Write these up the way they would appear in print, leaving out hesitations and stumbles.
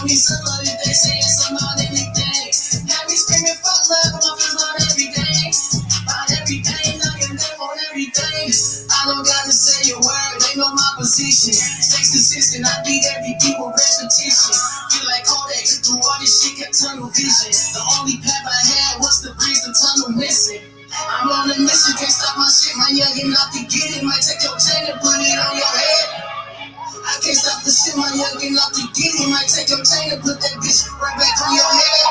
show me some love if they saying some about anything. Got me screaming fuck love, my friends on everything. About everything, knocking them on everything. I don't gotta say a word, they know my position. Stay consistent, I beat every beat with repetition. Feel like Kodak, through all this shit kept tunnel vision. The only path I had was to breathe the tunnel missing. I'm on a mission, can't stop my shit, my youngin' out to get it. Might take your chain and put it on your head. I can't stop the shit, my youngin' out to get it. Might take your chain and put that bitch right back on your head.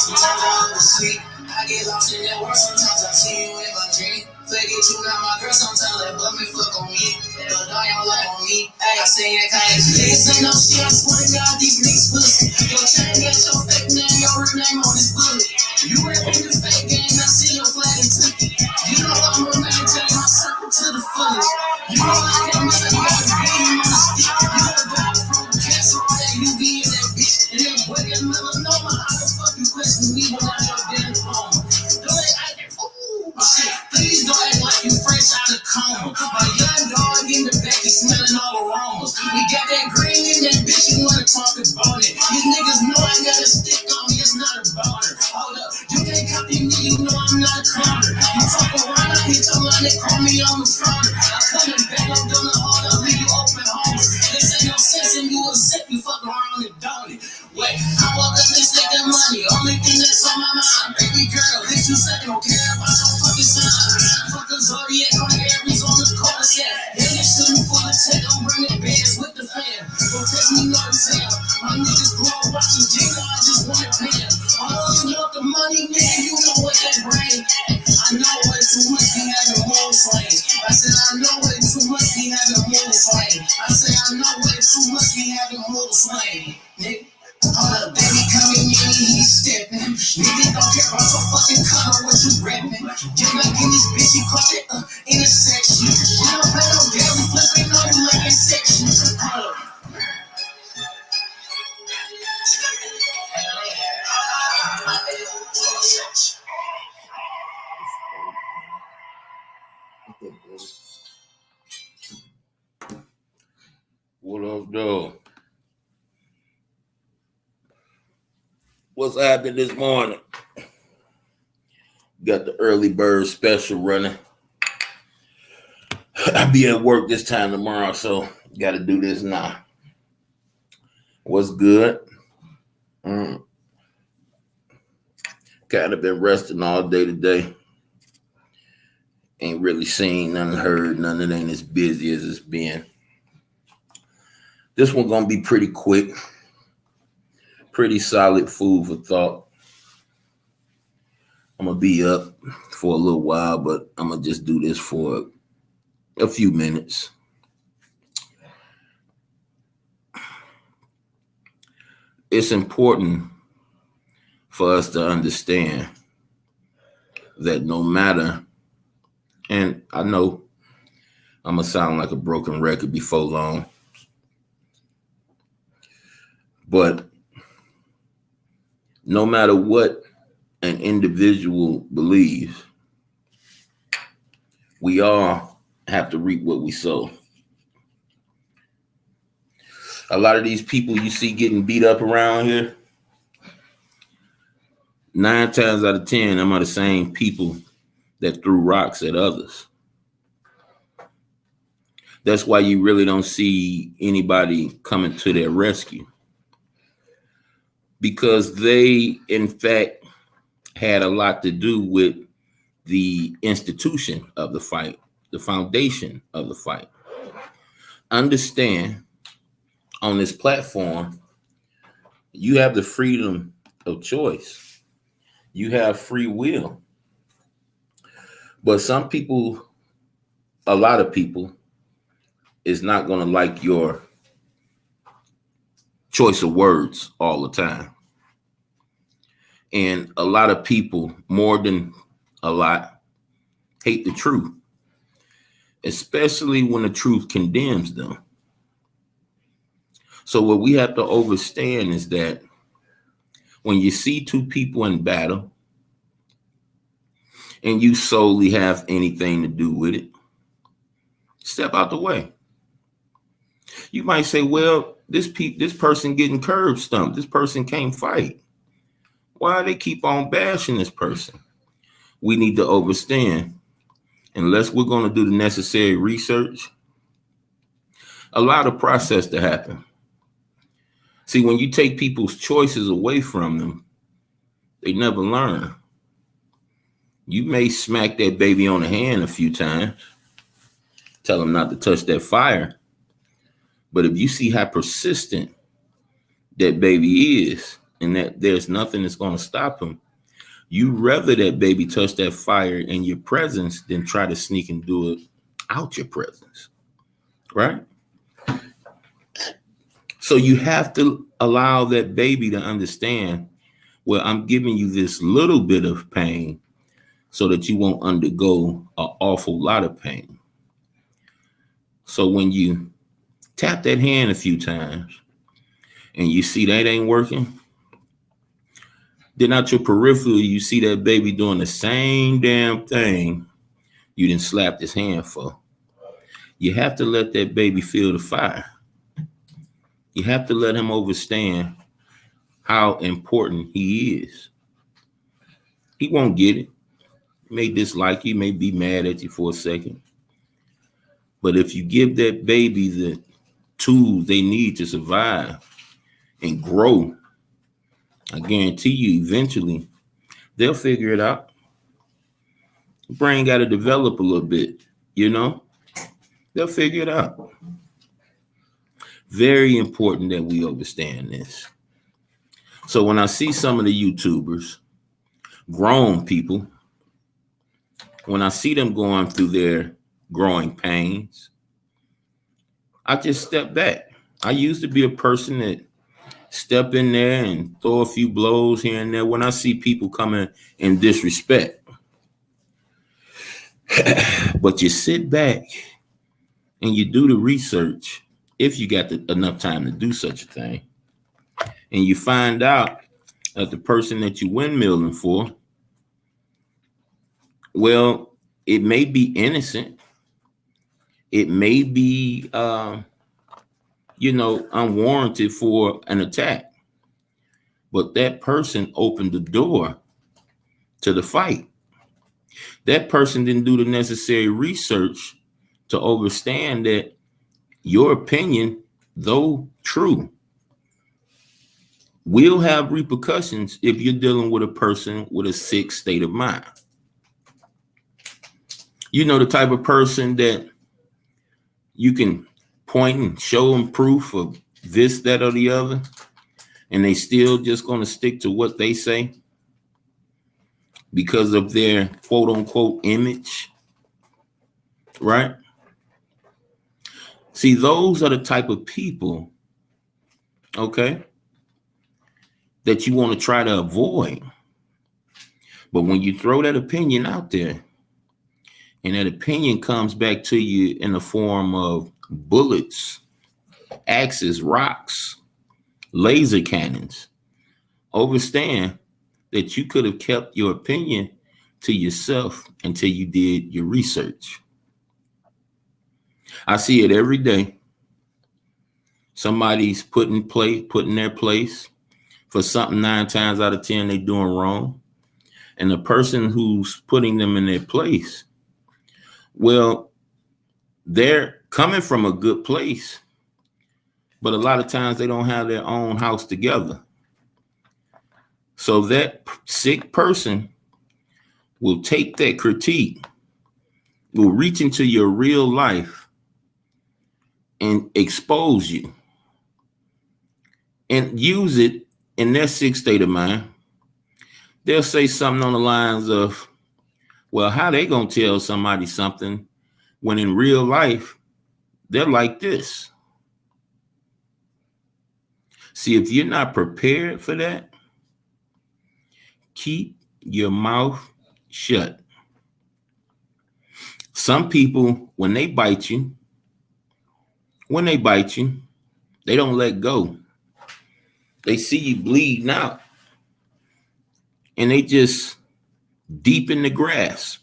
Sometimes I oversleep, I get lost in that world. Sometimes I see you in my dream. Forget you not my girl, sometimes let but me fuck on me. But I don't like on me. Hey, I say that kind of shit. This ain't no shit, I swear to God, these niggas pussy. Your chain got your fake name, your real name on this bullet. You rapping the fake game, I see your flag and took it. You know I'm a man, take my circle to the fullest. You know I can't miss a guy, beating on the stick. You know the guy from the castle, that UV in that bitch. And that boy got melanoma, how the fuck you question me when I your damn home? Don't act like, ooh, shit, please don't act like you fresh out of coma. My young dog in the back is smelling all aromas. We got that green in that bitch, you wanna talk about it. These niggas know I got a stick on me, it's not about it. Hold up, you can't copy me, you know I'm not a clowner. You talk around, I hit your line, they call me on the front. I come and back up, doing the hard, I leave you open homer. This ain't no sense in you a sip, you fuck around and don't it. Wait, I walk up and take that money, only thing that's on my mind. Baby girl, if you say don't care about your fucking sign. Fuck a Zodiac on the Aries on the corner set. Yeah, you shooting for the tech, I'm bringing bands with the fam. Don't test me, no exam. My niggas grow up watching Jigga, I just want it pan. Oh, you want the money, man, you know what that brain. I know way too much be having more swing. I said I know way too much be having more swing. I say I know way too much be having more swing. Nigga. Hold up, baby, coming in, he's stepping. Nigga don't care about your fucking color, what you reppin'. Get back in this bitch, he caught that intersection. You don't play no game, we flipping on you like Inception. Hold up. What up, though? What's happening this morning? Got the early bird special running. I'll be at work this time tomorrow, so got to do this now. What's good? Kind of been resting all day today. Ain't really seen, nothing heard, nothing ain't as busy as it's been. This one gonna be pretty quick. Pretty solid food for thought. I'm gonna be up for a little while, but I'm gonna just do this for a few minutes. It's important for us to understand that no matter, and I know I'm gonna sound like a broken record before long, but no matter what an individual believes, we all have to reap what we sow. A lot of these people you see getting beat up around here, 9 times out of 10, them are the same people that threw rocks at others. That's why you really don't see anybody coming to their rescue. Because they, in fact, had a lot to do with the institution of the fight, the foundation of the fight. Understand, on this platform, you have the freedom of choice. You have free will. But some people, a lot of people, is not going to like your choice of words all the time. And a lot of people, more than a lot, hate the truth, especially when the truth condemns them. So what we have to understand is that when you see two people in battle and you solely have anything to do with it, step out the way. You might say, well, This person getting curb stomped. This person can't fight. Why they keep on bashing this person? We need to understand. Unless we're going to do the necessary research, allow the process to happen. See, when you take people's choices away from them, they never learn. You may smack that baby on the hand a few times, tell them not to touch that fire. But if you see how persistent that baby is and that there's nothing that's going to stop him, you rather that baby touch that fire in your presence than try to sneak and do it out your presence, right? So you have to allow that baby to understand, well, I'm giving you this little bit of pain so that you won't undergo an awful lot of pain. So when you tap that hand a few times and you see that ain't working, then out your peripheral, you see that baby doing the same damn thing you done slapped his hand for. You have to let that baby feel the fire. You have to let him understand how important he is. He won't get it. He may dislike you, may be mad at you for a second. But if you give that baby the tools they need to survive and grow, I guarantee you eventually they'll figure it out. The brain got to develop a little bit, you know? They'll figure it out. Very important that we understand this. So when I see some of the YouTubers, grown people, when I see them going through their growing pains, I just step back. I used to be a person that step in there and throw a few blows here and there when I see people coming in disrespect. But you sit back and you do the research, if you got enough time to do such a thing, and you find out that the person that you windmilling for, well, it may be innocent. It may be, unwarranted for an attack. But that person opened the door to the fight. That person didn't do the necessary research to understand that your opinion, though true, will have repercussions if you're dealing with a person with a sick state of mind. You know, the type of person that you can point and show them proof of this, that, or the other, and they still just going to stick to what they say because of their quote unquote image, right? See, those are the type of people, okay, that you want to try to avoid. But when you throw that opinion out there and that opinion comes back to you in the form of bullets, axes, rocks, laser cannons, understand that you could have kept your opinion to yourself until you did your research. I see it every day. Somebody's put in their place for something 9 times out of 10 they're doing wrong. And the person who's putting them in their place, well, they're coming from a good place, but a lot of times they don't have their own house together. So that sick person will take that critique, will reach into your real life and expose you and use it in their sick state of mind. They'll say something on the lines of, well, how they gonna tell somebody something when in real life they're like this? See, if you're not prepared for that, keep your mouth shut. Some people, when they bite you, they don't let go. They see you bleeding out and they just deepen the grasp.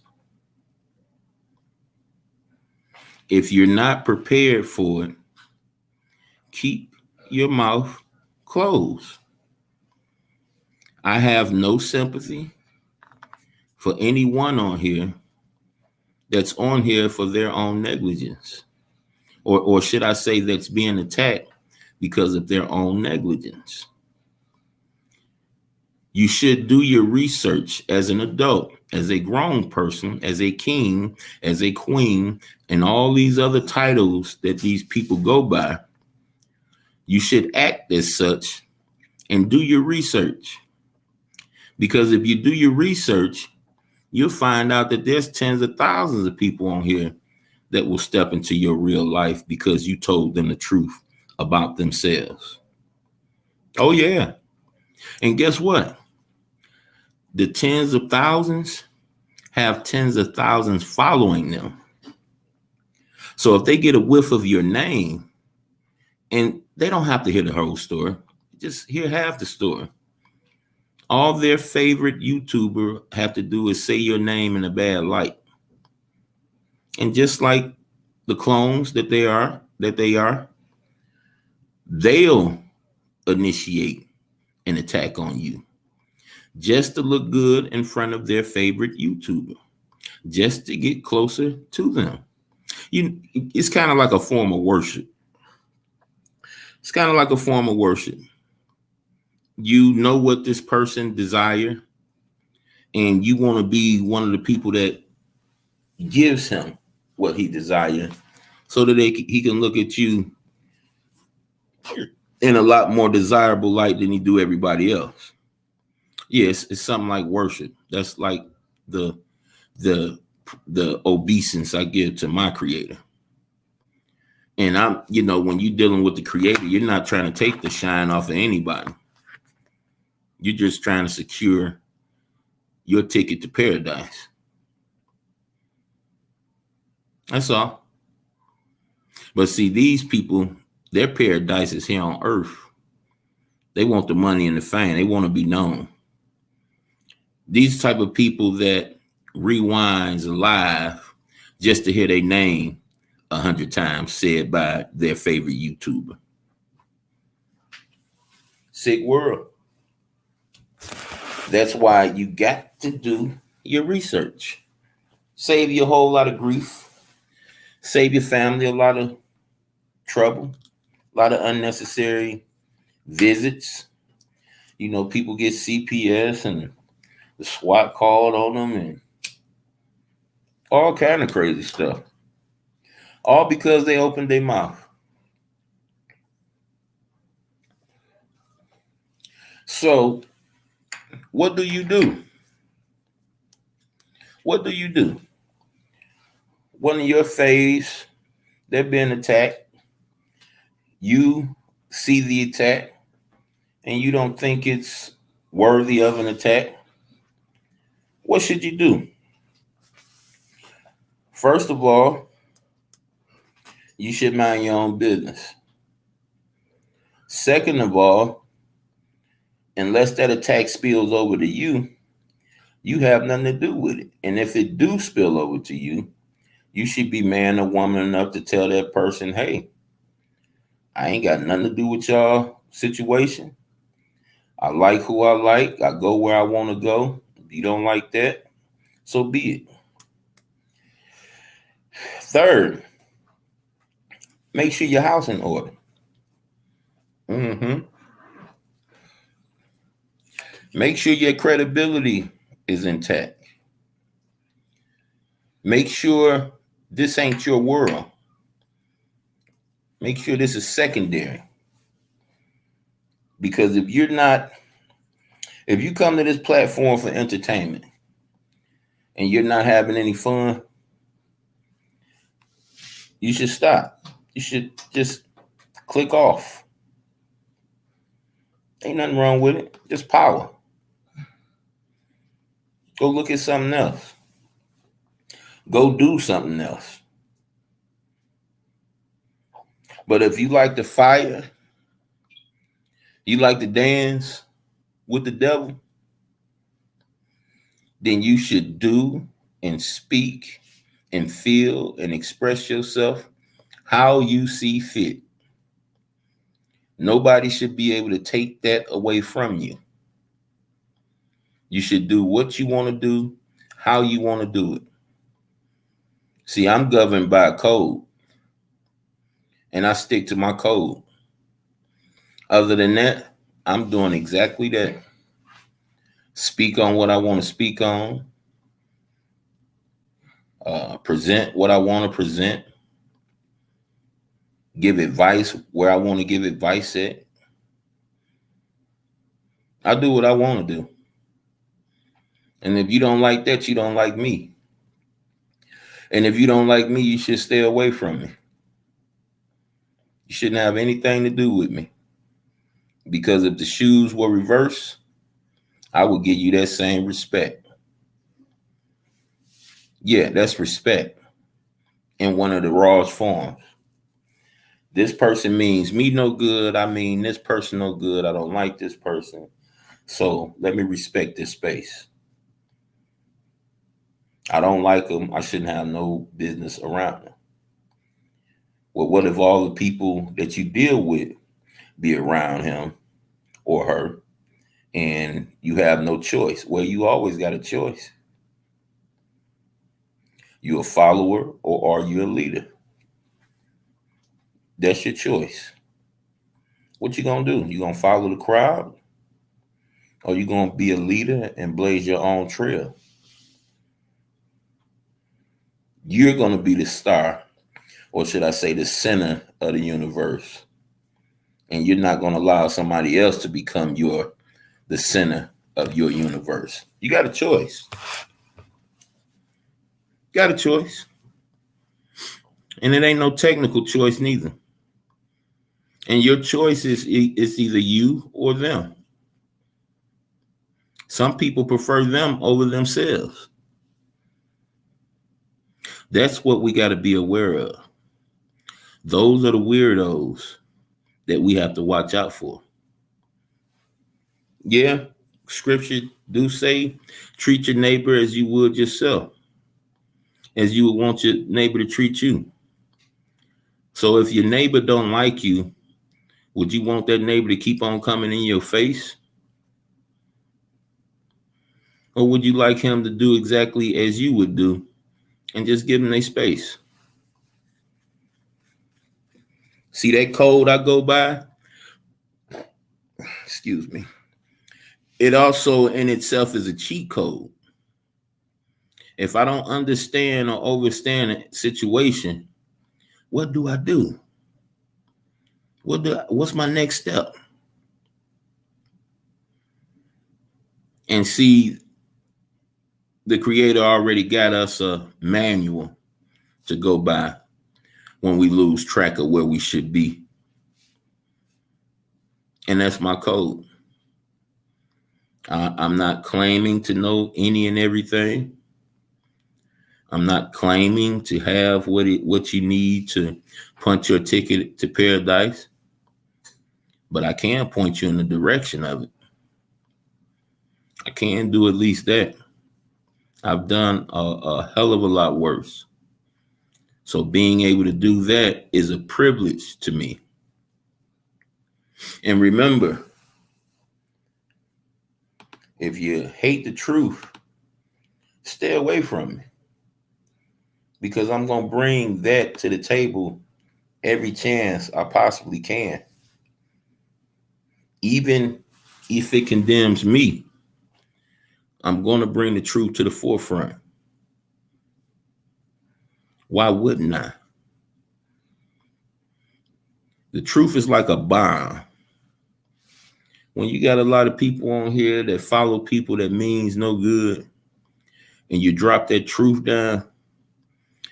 If you're not prepared for it, keep your mouth closed. I have no sympathy for anyone on here that's on here for their own negligence, or should I say that's being attacked because of their own negligence. You should do your research as an adult, as a grown person, as a king, as a queen, and all these other titles that these people go by. You should act as such and do your research. Because if you do your research, you'll find out that there's tens of thousands of people on here that will step into your real life because you told them the truth about themselves. Oh, yeah. And guess what? The tens of thousands have tens of thousands following them. So if they get a whiff of your name, and they don't have to hear the whole story, just hear half the story. All their favorite YouTuber have to do is say your name in a bad light. And just like the clones that they are, they'll initiate an attack on you just to look good in front of their favorite YouTuber, just to get closer to them. It's kind of like a form of worship. It's kind of like a form of worship. You know what this person desire, and you want to be one of the people that gives him what he desires, so that he can look at you in a lot more desirable light than he do everybody else. Yes, it's something like worship. That's like the obeisance I give to my creator. And when you're dealing with the creator, you're not trying to take the shine off of anybody. You're just trying to secure your ticket to paradise. That's all. But see, these people, their paradise is here on earth. They want the money and the fame. They want to be known. These type of people that rewinds live just to hear their name 100 times said by their favorite YouTuber. Sick world. That's why you got to do your research. Save you a whole lot of grief. Save your family a lot of trouble, a lot of unnecessary visits. People get CPS and the SWAT called on them and all kind of crazy stuff. All because they opened their mouth. So, what do you do? What do you do? One of your faves, they're being attacked. You see the attack and you don't think it's worthy of an attack. What should you do? First of all, you should mind your own business. Second of all, unless that attack spills over to you, you have nothing to do with it. And if it do spill over to you, you should be man or woman enough to tell that person, hey, I ain't got nothing to do with y'all situation. I like who I like. I go where I want to go. If you don't like that, so be it. Third, make sure your house in order. Make sure your credibility is intact. Make sure this ain't your world. Make sure this is secondary. Because if you come to this platform for entertainment and you're not having any fun, you should stop. You should just click off. Ain't nothing wrong with it. Just power. Go look at something else. Go do something else. But if you like the fire, you like to dance with the devil, then you should do and speak and feel and express yourself how you see fit. Nobody should be able to take that away from you. You should do what you want to do, how you want to do it. See, I'm governed by a code, and I stick to my code. Other than that, I'm doing exactly that. Speak on what I want to speak on. Present what I want to present. Give advice where I want to give advice at. I do what I want to do. And if you don't like that, you don't like me. And if you don't like me, you should stay away from me. You shouldn't have anything to do with me. Because if the shoes were reversed, I would give you that same respect. Yeah, that's respect in one of the rawest forms. This person means me no good. I mean this person no good. I don't like this person. So let me respect this space. I don't like them. I shouldn't have no business around them. Well, what if all the people that you deal with be around him or her and you have no choice? Well, you always got a choice. You a follower or are you a leader? That's your choice. What you gonna do? You gonna follow the crowd? Or you gonna be a leader and blaze your own trail? You're gonna be the star, or should I say the center of the universe. And you're not gonna allow somebody else to become the center of your universe. You got a choice. Got a choice. And it ain't no technical choice neither. And your choice is either you or them. Some people prefer them over themselves. That's what we got to be aware of. Those are the weirdos that we have to watch out for. Yeah, scripture do say, treat your neighbor as you would yourself, as you would want your neighbor to treat you. So if your neighbor don't like you, would you want that neighbor to keep on coming in your face? Or would you like him to do exactly as you would do and just give them their space? See that code I go by? Excuse me. It also in itself is a cheat code. If I don't understand or understand a situation, what do I do? What's my next step? And see, the creator already got us a manual to go by when we lose track of where we should be. And that's my code. I'm not claiming to know any and everything. I'm not claiming to have what you need to punch your ticket to paradise. But I can point you in the direction of it. I can do at least that. I've done a hell of a lot worse. So being able to do that is a privilege to me. And remember, if you hate the truth, stay away from me. Because I'm going to bring that to the table every chance I possibly can. Even if it condemns me, I'm going to bring the truth to the forefront. Why wouldn't I? The truth is like a bomb. When you got a lot of people on here that follow people that means no good, and you drop that truth down,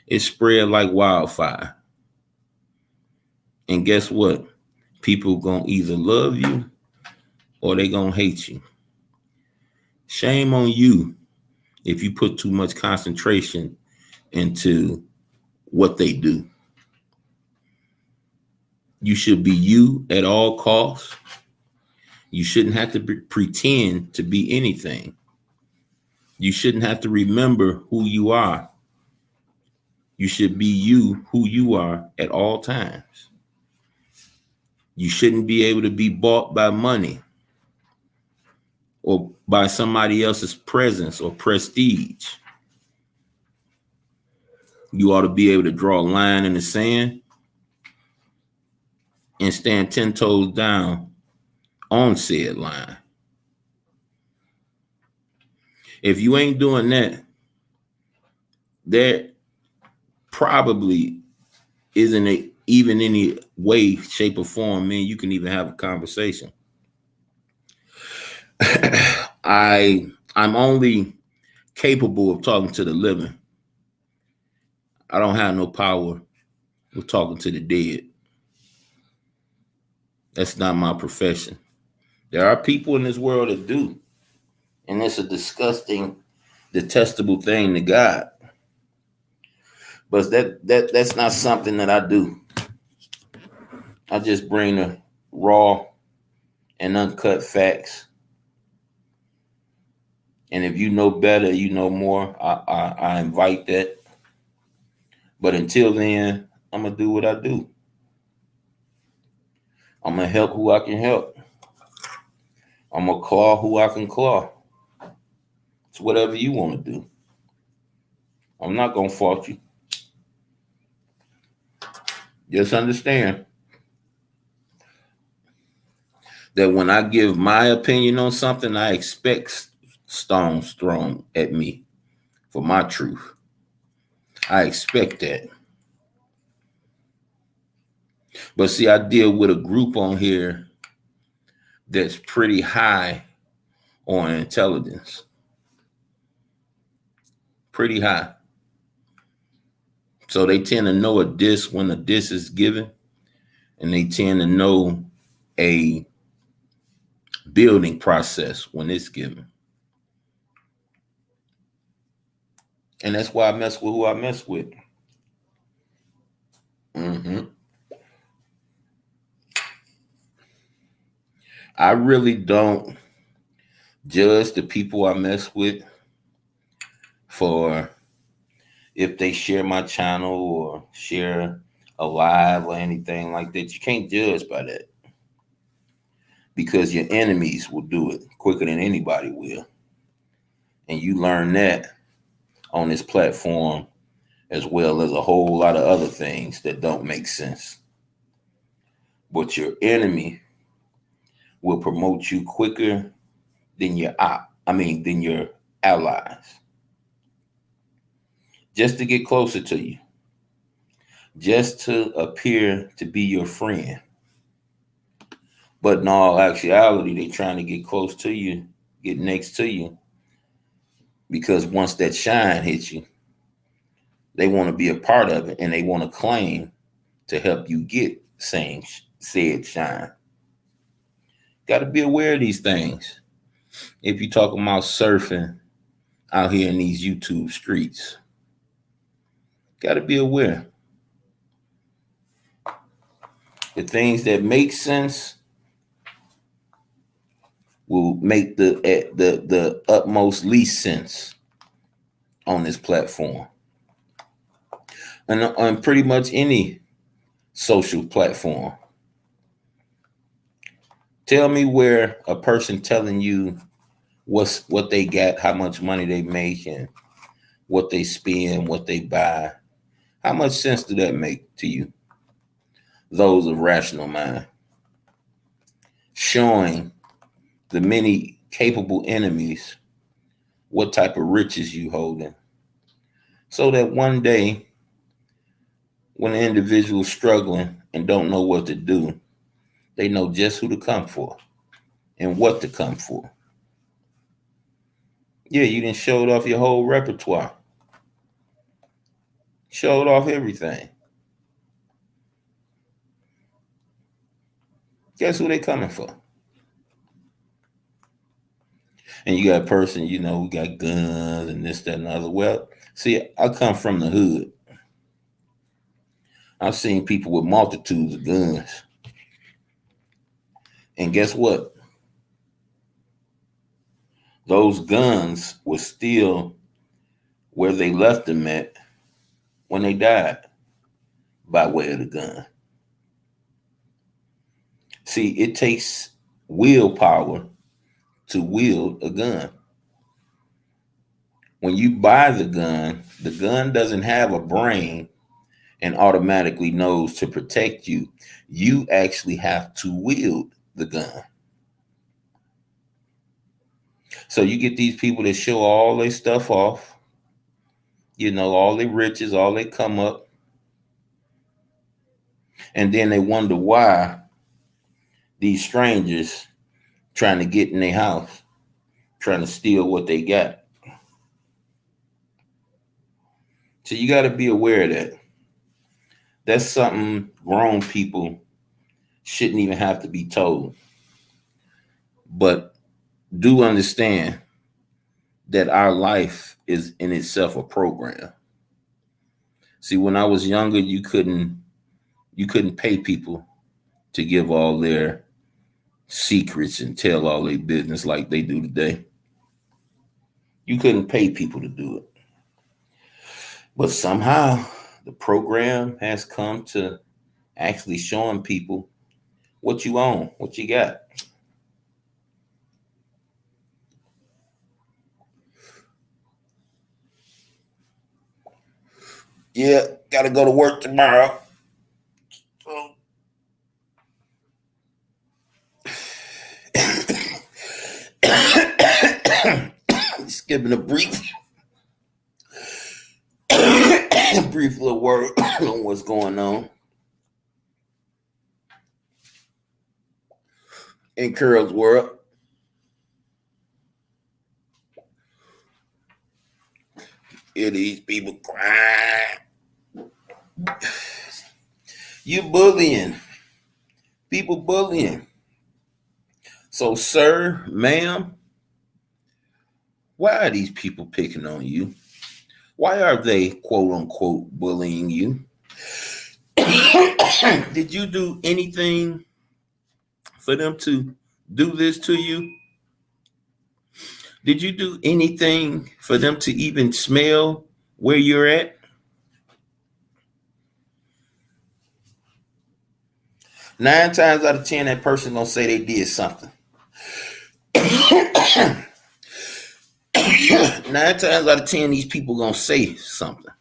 it spread like wildfire. And guess what? People gonna either love you or they gonna hate you. Shame on you if you put too much concentration into what they do. You should be you at all costs. You shouldn't have to pretend to be anything. You shouldn't have to remember who you are. You should be you, who you are at all times. You shouldn't be able to be bought by money or by somebody else's presence or prestige. You ought to be able to draw a line in the sand and stand 10 toes down on said line. If you ain't doing that, there probably isn't even any way, shape, or form, man, you can even have a conversation. I'm only capable of talking to the living. I don't have no power of talking to the dead. That's not my profession. There are people in this world that do, and it's a disgusting, detestable thing to God. But that's not something that I do. I just bring the raw and uncut facts. And if you know better, you know more, I invite that. But until then, I'm going to do what I do. I'm going to help who I can help. I'm going to claw who I can claw. It's whatever you want to do. I'm not going to fault you. Just understand that when I give my opinion on something, I expect stones thrown at me for my truth. I expect that. But see, I deal with a group on here that's pretty high on intelligence. Pretty high. So they tend to know a diss when a diss is given, and they tend to know a building process when it's given. And that's why I mess with who I mess with. I really don't judge the people I mess with for if they share my channel or share a live or anything like that. You can't judge by that, because your enemies will do it quicker than anybody will. And you learn that on this platform, as well as a whole lot of other things that don't make sense. But your enemy will promote you quicker than your allies, just to get closer to you, just to appear to be your friend. But in all actuality, they're trying to get close to you, get next to you, because once that shine hits you, they want to be a part of it, and they want to claim to help you get said shine. Got to be aware of these things. If you're talking about surfing out here in these YouTube streets, got to be aware. The things that make sense will make the utmost least sense on this platform, and on pretty much any social platform. Tell me where a person telling you what they got, how much money they make, and what they spend, what they buy. How much sense do that make to you? Those of rational mind. Showing the many capable enemies what type of riches you holding, so that one day, when an individual is struggling and don't know what to do, they know just who to come for and what to come for. Yeah, you done showed off your whole repertoire. Showed off everything. Guess who they coming for? And you got a person, who got guns and this, that, and the other. Well, see, I come from the hood. I've seen people with multitudes of guns. And guess what? Those guns were still where they left them at when they died, by way of the gun. See, it takes willpower to wield a gun. When you buy the gun doesn't have a brain and automatically knows to protect you. You actually have to wield the gun. So you get these people that show all their stuff off, all their riches, all they come up, and then they wonder why these strangers trying to get in their house, trying to steal what they got. So you got to be aware of that. That's something grown people shouldn't even have to be told. But do understand that our life is in itself a program. See, when I was younger, you couldn't pay people to give all their secrets and tell all their business like they do today. You couldn't pay people to do it. But somehow the program has come to actually showing people what you own, what you got. Yeah, got to go to work tomorrow. Skipping a brief little word on what's going on in Curl's world. Hear these people crying. You bullying. People bullying. So, sir, ma'am, why are these people picking on you? Why are they, quote unquote, bullying you? Did you do anything for them to do this to you? Did you do anything for them to even smell where you're at? Nine times out of 10, that person gonna say they did something. 9 times out of 10, these people gonna say something.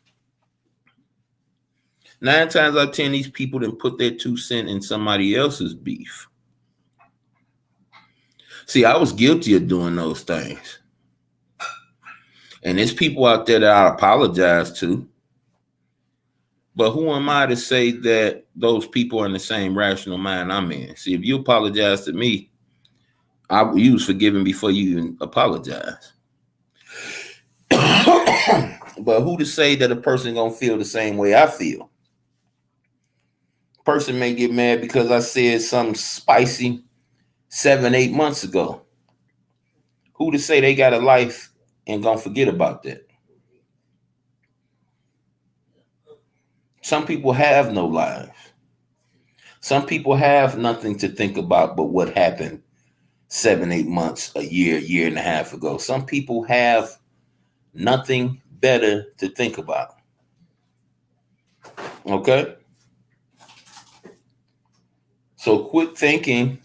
9 times out of 10, these people didn't put their 2 cents in somebody else's beef. See, I was guilty of doing those things. And there's people out there that I apologize to. But who am I to say that those people are in the same rational mind I'm in? See, if you apologize to me, you was forgiven before you even apologize. But who to say that a person gonna feel the same way I feel? Person may get mad because I said something spicy 7-8 months ago. Who to say they got a life and gonna forget about that? Some people have no lives. Some people have nothing to think about but what happened 7-8 months, a year and a half ago. Some people have nothing better to think about. Okay? So quit thinking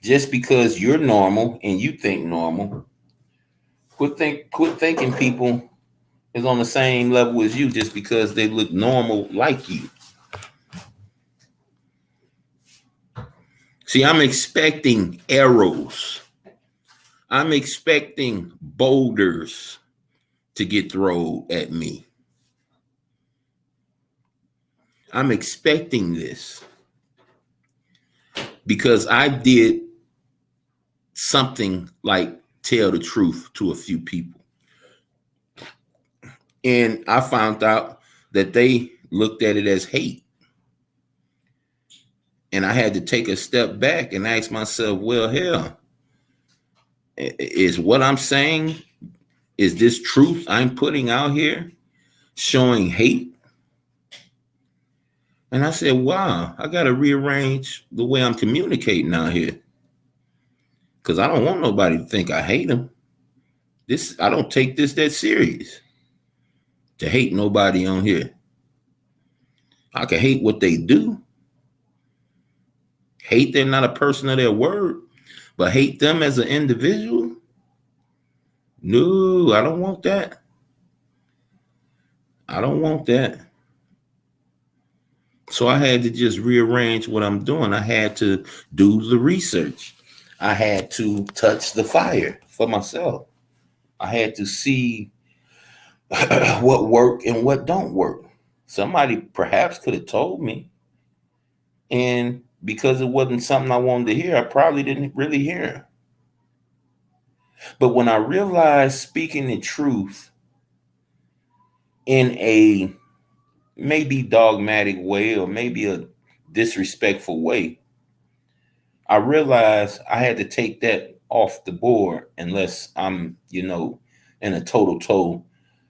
just because you're normal and you think normal. Quit thinking people is on the same level as you just because they look normal like you. See, I'm expecting arrows. I'm expecting boulders to get thrown at me. I'm expecting this because I did something like tell the truth to a few people. And I found out that they looked at it as hate. And I had to take a step back and ask myself, well, hell, is what I'm saying, is this truth I'm putting out here showing hate? And I said, wow, I got to rearrange the way I'm communicating out here. Because I don't want nobody to think I hate them. I don't take this that serious to hate nobody on here. I can hate what they do. Hate they're not a person of their word, but hate them as an individual? No, I don't want that. I don't want that. So I had to just rearrange what I'm doing. I had to do the research. I had to touch the fire for myself. I had to see what work and what don't work. Somebody perhaps could have told me, and because it wasn't something I wanted to hear, I probably didn't really hear it. But when I realized speaking the truth in a maybe dogmatic way or maybe a disrespectful way, I realized I had to take that off the board unless I'm, in a total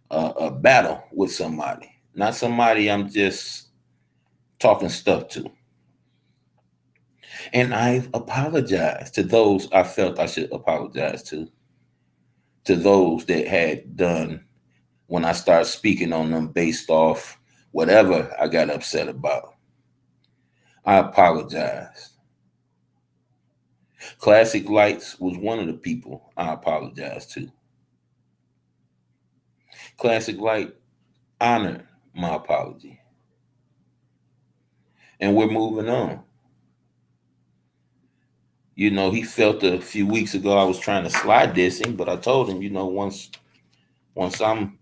a battle with somebody, not somebody I'm just talking stuff to. And I've apologized to those I felt I should apologize to those that had done when I started speaking on them based off whatever I got upset about. I apologized. Classic Lights was one of the people I apologized to. Classic Light honored my apology. And we're moving on. He felt a few weeks ago I was trying to slide this him, but I told him, once I'm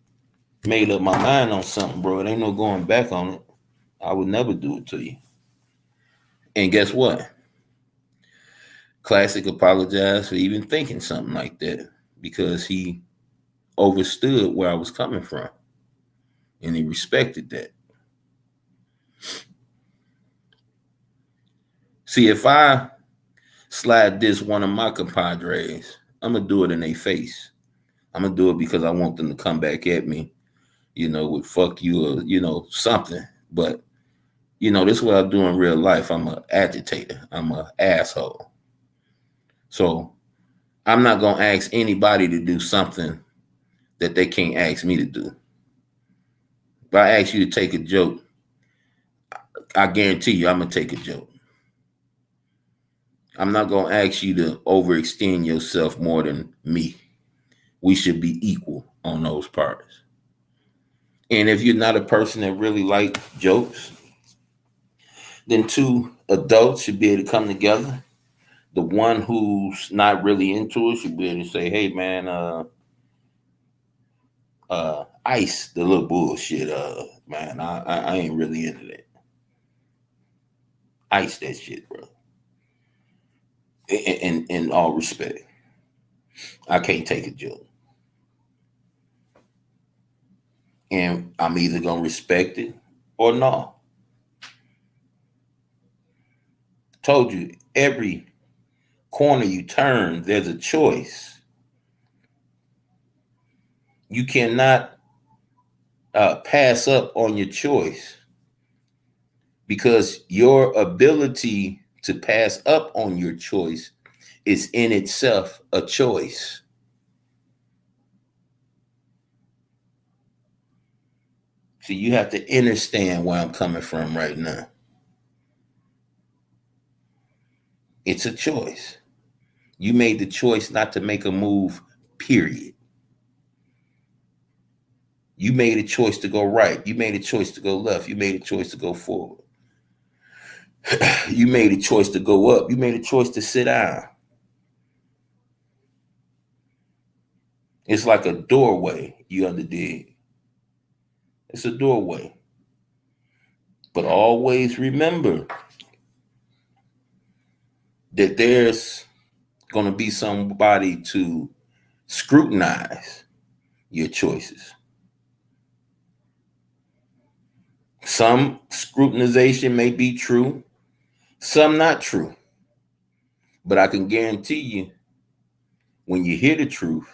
made up my mind on something, bro, it ain't no going back on it. I would never do it to you. And guess what? Classic apologized for even thinking something like that because he overstood where I was coming from and he respected that. See, if I slide this one of my compadres, I'm going to do it in their face. I'm going to do it because I want them to come back at me, with fuck you or, something. But, this is what I do in real life. I'm an agitator. I'm an asshole. So I'm not going to ask anybody to do something that they can't ask me to do. If I ask you to take a joke, I guarantee you I'm going to take a joke. I'm not going to ask you to overextend yourself more than me. We should be equal on those parts. And if you're not a person that really likes jokes, then two adults should be able to come together. The one who's not really into it should be able to say, hey, man, ice the little bullshit, man. I ain't really into that. Ice that shit, bro. In all respect, I can't take a joke. And I'm either going to respect it or not. Told you, every corner you turn, there's a choice. You cannot pass up on your choice because your ability to pass up on your choice is in itself a choice. So you have to understand where I'm coming from right now. It's a choice. You made the choice not to make a move, period. You made a choice to go right. You made a choice to go left. You made a choice to go forward. You made a choice to go up. You made a choice to sit down. It's like a doorway you underdid. It's a doorway. But always remember that there's going to be somebody to scrutinize your choices. Some scrutinization may be true, some not true. But I can guarantee you, when you hear the truth,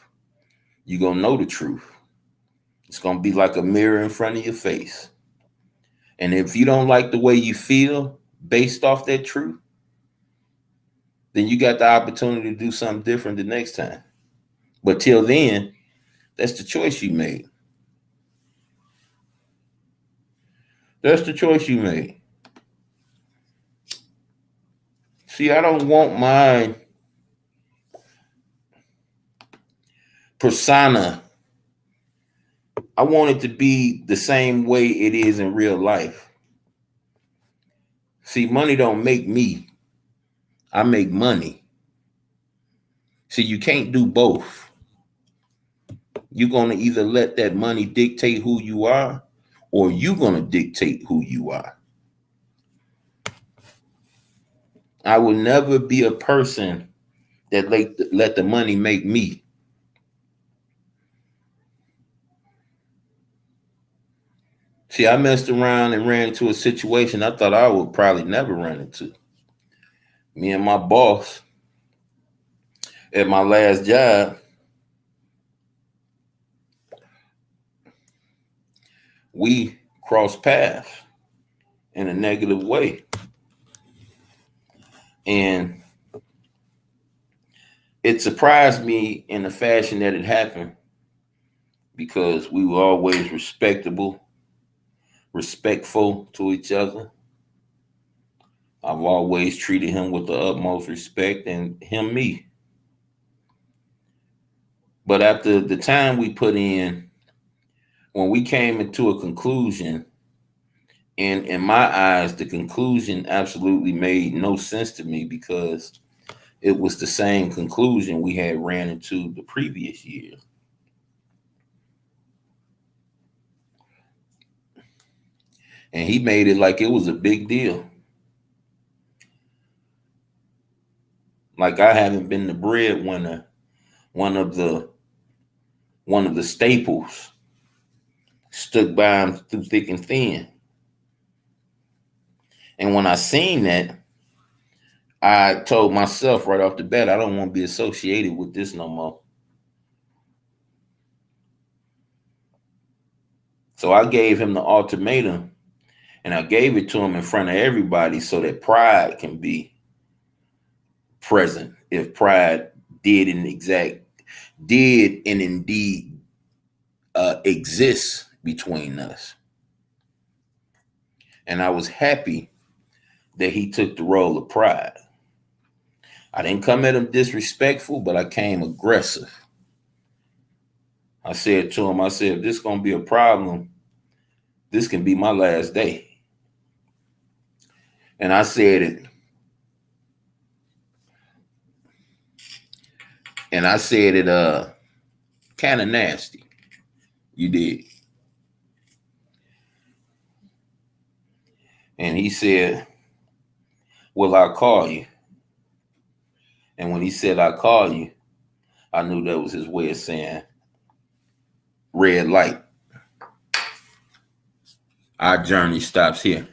you're going to know the truth. It's going to be like a mirror in front of your face. And if you don't like the way you feel based off that truth, then you got the opportunity to do something different the next time. But till then, that's the choice you made. That's the choice you made. See, I don't want my persona. I want it to be the same way it is in real life. See, money don't make me. I make money. See, you can't do both. You're going to either let that money dictate who you are, or you're going to dictate who you are. I will never be a person that let the money make me. See, I messed around and ran into a situation I thought I would probably never run into. Me and my boss at my last job, we crossed paths in a negative way. And it surprised me in the fashion that it happened because we were always respectful to each other. I've always treated him with the utmost respect and him me. But after the time we put in, when we came into a conclusion, and in my eyes, the conclusion absolutely made no sense to me because it was the same conclusion we had ran into the previous year. And he made it like it was a big deal. Like I haven't been the breadwinner, one of the staples, stuck by him through thick and thin. And when I seen that, I told myself right off the bat, I don't want to be associated with this no more. So I gave him the ultimatum, and I gave it to him in front of everybody so that pride can be present. If pride did and indeed exist between us. And I was happy that he took the role of pride. I didn't come at him disrespectful, but I came aggressive. I said to him, if this is going to be a problem, this can be my last day. And I said it. And I said it kind of nasty. You did. And he said, well, I'll call you. And when he said, I'll call you, I knew that was his way of saying red light. Our journey stops here.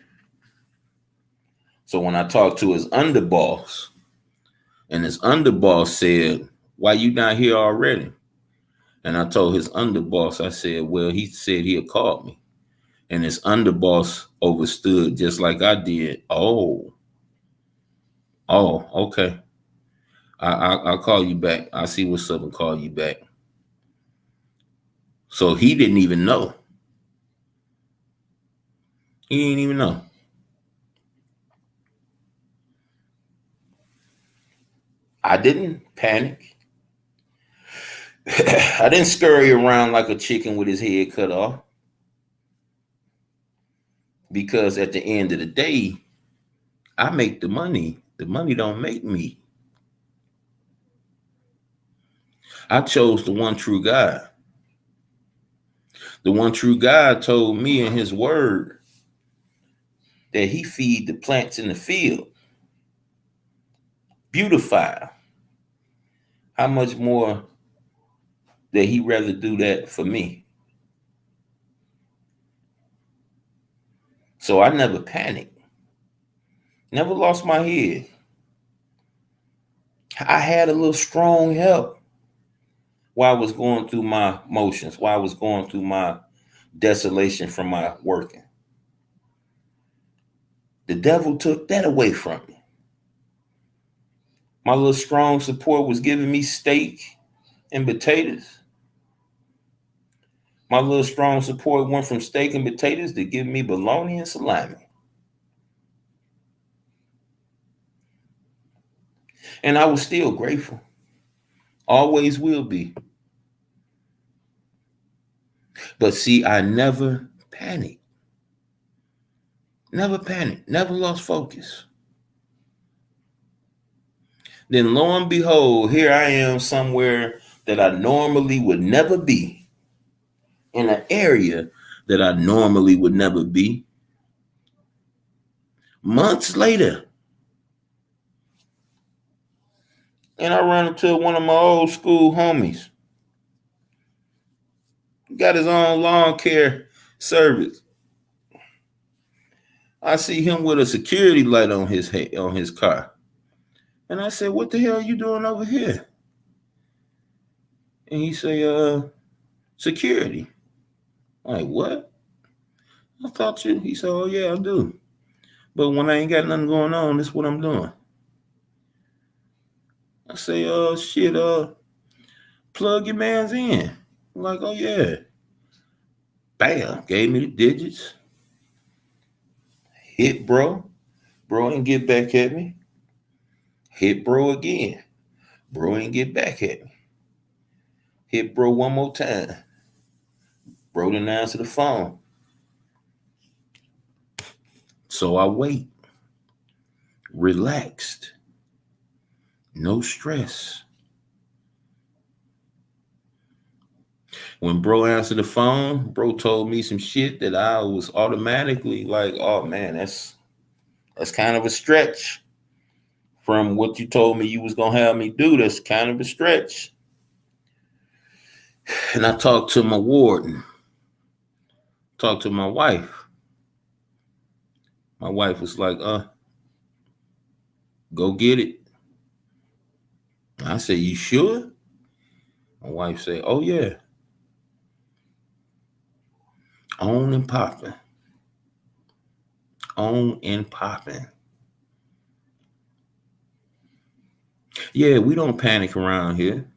So when I talked to his underboss, and his underboss said, why you not here already? And I told his underboss, I said, well, he said he'll call me. And his underboss overstood just like I did. Oh, okay. I'll call you back. I'll see what's up and call you back. So he didn't even know. He didn't even know. I didn't panic. I didn't scurry around like a chicken with his head cut off. Because at the end of the day, I make the money. The money don't make me. I chose the one true God. The one true God told me in his word that he feed the plants in the field. Beautify. How much more that he rather do that for me? So I never panicked. Never lost my head. I had a little strong help while I was going through my motions, while I was going through my desolation from my working. The devil took that away from me. My little strong support was giving me steak and potatoes. My little strong support went from steak and potatoes to give me bologna and salami. And I was still grateful. Always will be. But see, I never panicked. Never panicked. Never lost focus. Then lo and behold, here I am somewhere that I normally would never be, in an area that I normally would never be. Months later, and I run into one of my old school homies. Got his own lawn care service. I see him with a security light on his car. And I said, "What the hell are you doing over here?" And he say, security. I'm like, what? I thought you. He said, "Oh yeah, I do. But when I ain't got nothing going on, this is what I'm doing." I say, shit, plug your man's in. I'm like, "Oh yeah." Bam, gave me the digits. Hit bro. Bro didn't get back at me. Hit bro again. Bro didn't get back at me. Hit bro one more time. Bro didn't answer the phone. So I wait. Relaxed. No stress. When bro answered the phone, bro told me some shit that I was automatically like, "Oh man, that's kind of a stretch from what you told me you was gonna have me do. That's kind of a stretch." And I talked to my warden, talked to my wife. My wife was like, go get it." I said, "You sure?" My wife said, "Oh yeah. On and popping. On and popping." Yeah, we don't panic around here.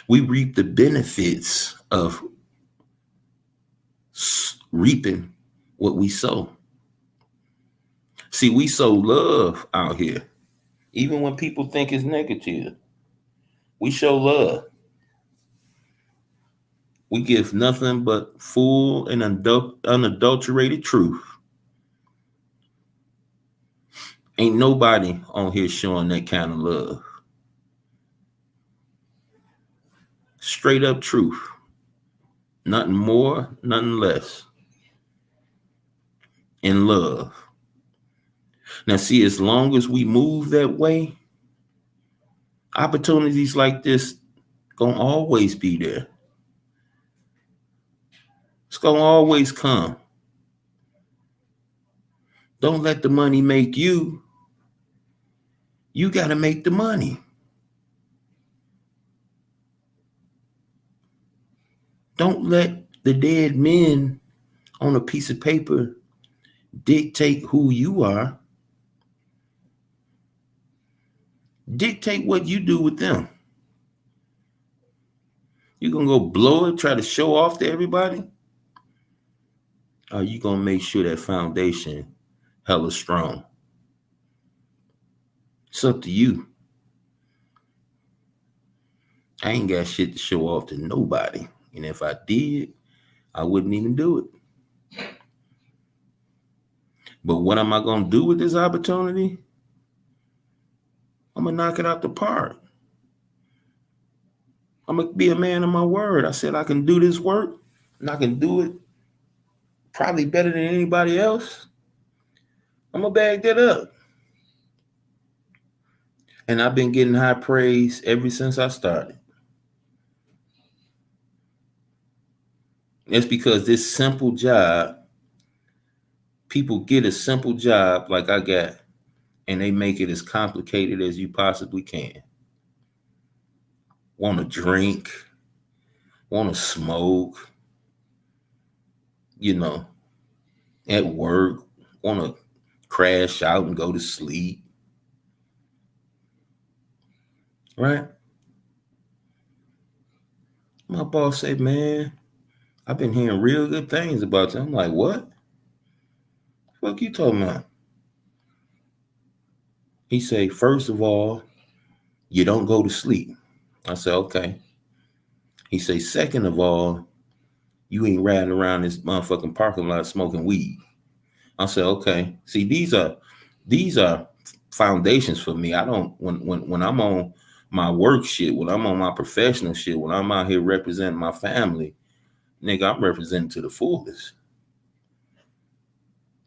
We reap the benefits of reaping what we sow. See, we sow love out here. Even when people think it's negative, we show love. We give nothing but full and unadulterated truth. Ain't nobody on here showing that kind of love. Straight up truth. Nothing more, nothing less. In love. Now, see, as long as we move that way, opportunities like this gonna always be there. It's gonna always come. Don't let the money make you. You gotta make the money. Don't let the dead men on a piece of paper dictate who you are. Dictate what you do with them. You gonna go blow it, try to show off to everybody? Or you gonna make sure that foundation hella strong? It's up to you. I ain't got shit to show off to nobody. And if I did, I wouldn't even do it. But what am I gonna do with this opportunity? I'm gonna knock it out the park. I'm gonna be a man of my word. I said I can do this work, and I can do it probably better than anybody else. I'm gonna bag that up. And I've been getting high praise ever since I started. It's because this simple job, people get a simple job like I got, and they make it as complicated as you possibly can. Want to drink, want to smoke, at work, want to crash out and go to sleep. Right? My boss said, "Man, I've been hearing real good things about you." I'm like, "What? What you talking about?" He say, first of all, you don't go to sleep. I said, okay. He say, second of all, you ain't riding around this motherfucking parking lot smoking weed. I said, okay. See, these are foundations for me. I don't when I'm on my work shit, when I'm on my professional shit, when I'm out here representing my family, nigga, I'm representing to the fullest.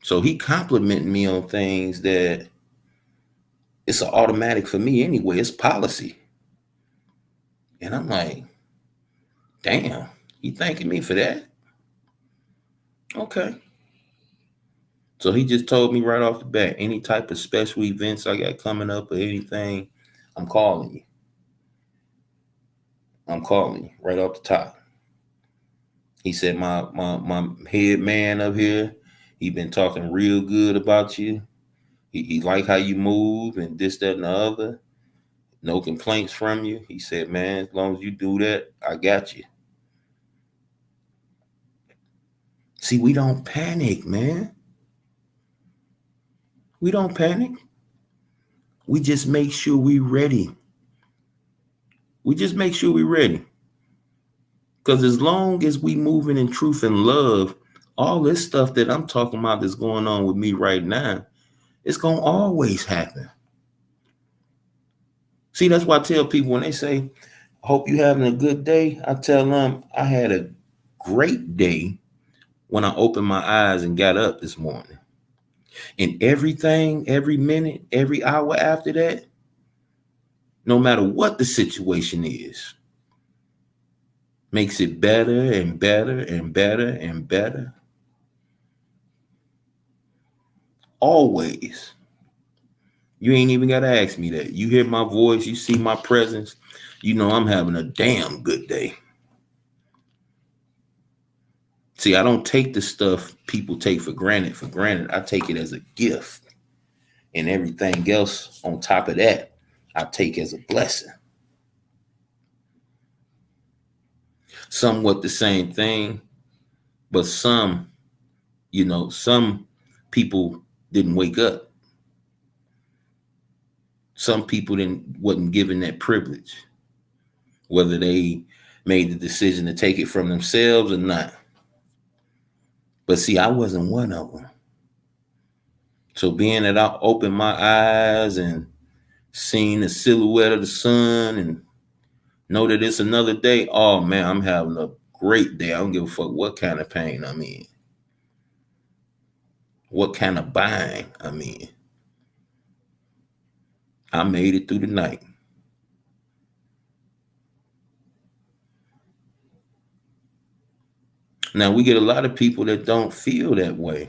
So he complimenting me on things that it's an automatic for me anyway. It's policy. And I'm like, damn, he thanking me for that? Okay. So he just told me right off the bat, any type of special events I got coming up or anything, I'm calling you. I'm calling you right off the top. He said, my head man up here, he been talking real good about you. He like how you move and this, that, and the other. No complaints from you. He said, man, as long as you do that, I got you. See, we don't panic, man. We don't panic. We just make sure we ready. We just make sure we ready. Because as long as we moving in truth and love, all this stuff that I'm talking about that's going on with me right now, it's going to always happen. See, that's why I tell people when they say, I hope you're having a good day, I tell them I had a great day when I opened my eyes and got up this morning. And everything, every minute, every hour after that, no matter what the situation is, makes it better and better and better and better. Always. You ain't even got to ask me that. You hear my voice, you see my presence, you know I'm having a damn good day. See, I don't take the stuff people take for granted. I take it as a gift. And everything else on top of that, I take as a blessing. Somewhat the same thing, but some people didn't wake up. Some people wasn't given that privilege, whether they made the decision to take it from themselves or not. But see, I wasn't one of them. So being that I opened my eyes and seen the silhouette of the sun and know that it's another day, oh man, I'm having a great day. I don't give a fuck what kind of pain I'm in, what kind of bind I'm in. I made it through the night. Now, we get a lot of people that don't feel that way.